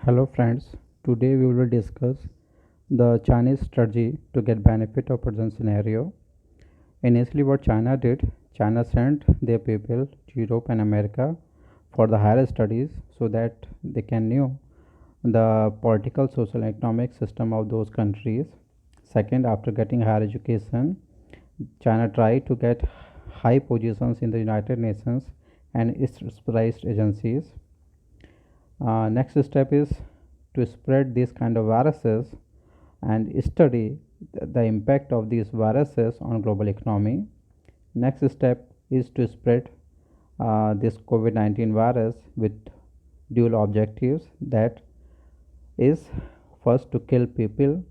Hello friends, today we will discuss the Chinese strategy to get benefit of present scenario. Initially what China did, China sent their people to Europe and America for the higher studies so that they can know the political, social and economic system of those countries. Second, after getting higher education, China tried to get high positions in the United Nations and its specialized agencies. Next step is to spread these kind of viruses and study the impact of these viruses on global economy. Next step is to spread this COVID-19 virus with dual objectives, that is first to kill people,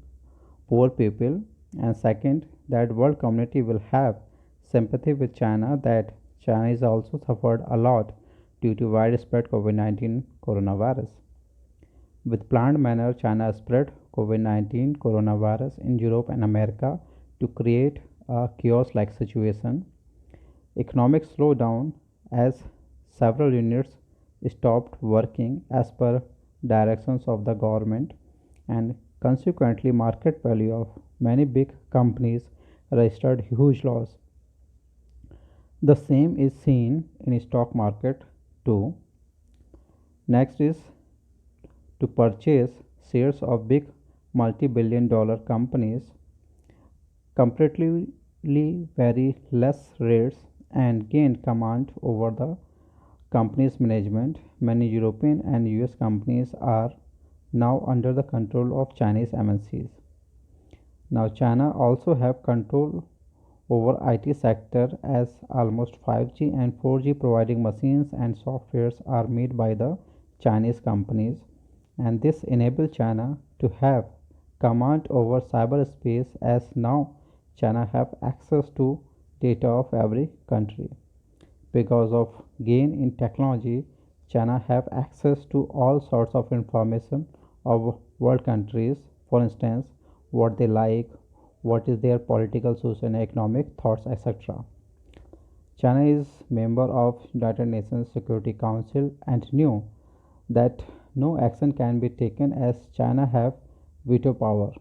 poor people, and second that world community will have sympathy with China, that China is also suffered a lot due to widespread COVID-19 coronavirus. With planned manner, China spread COVID-19 coronavirus in Europe and America to create a chaos-like situation. Economic slowdown as several units stopped working as per directions of the government, and consequently market value of many big companies registered huge loss. The same is seen in stock market too. Next is to purchase shares of big multi-billion dollar companies comparatively very less rates and gain command over the company's management. Many European and US companies are now under the control of Chinese MNCs. Now China also have control over IT sector as almost 5G and 4G providing machines and softwares are made by the Chinese companies, and this enables China to have command over cyberspace, as now China have access to data of every country. Because of gain in technology, China have access to all sorts of information of world countries, for instance what they like, what is their political, social and economic thoughts, etc. China is member of United Nations Security Council and knew that no action can be taken as China have veto power.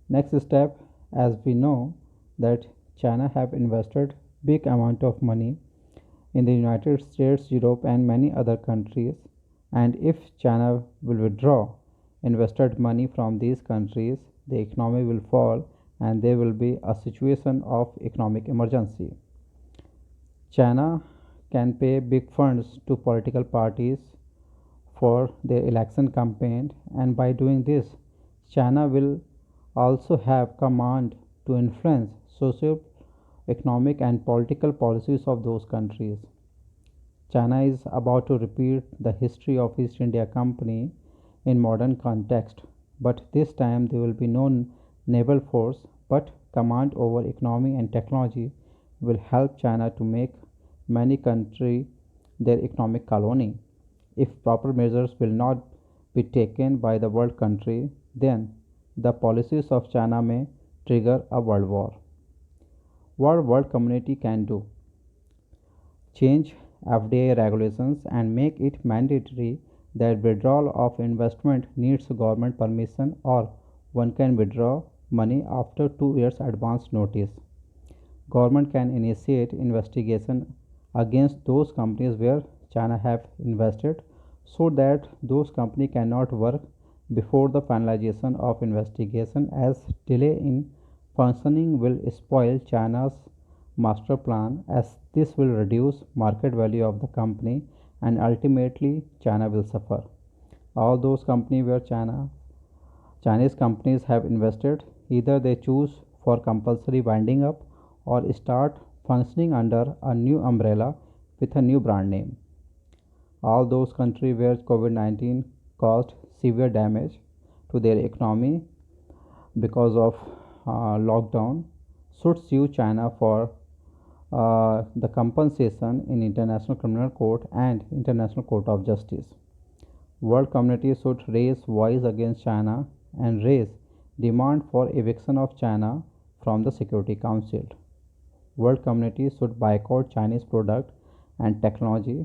Next step, as we know that China have invested big amount of money in the United States, Europe and many other countries, and if China will withdraw invested money from these countries, the economy will fall and there will be a situation of economic emergency. China can pay big funds to political parties for their election campaign, and by doing this, China will also have command to influence socio economic and political policies of those countries. China is about to repeat the history of East India Company in modern context, but this time there will be no naval force but command over economy and technology will help China to make many countries their economic colony. If proper measures will not be taken by the world country, then the policies of China may trigger a world war. What world community can do? Change FDI regulations and make it mandatory that withdrawal of investment needs government permission, or one can withdraw money after 2 years advance notice. Government can initiate investigation against those companies where China have invested, so that those companies cannot work before the finalization of investigation, as delay in functioning will spoil China's master plan, as this will reduce market value of the company and ultimately China will suffer. All those companies where Chinese companies have invested, either they choose for compulsory winding up or start functioning under a new umbrella with a new brand name. All those countries where COVID-19 caused severe damage to their economy because of lockdown should sue China for the compensation in International Criminal Court and International Court of Justice. World community should raise voice against China and raise demand for eviction of China from the Security Council. World community should boycott Chinese product and technology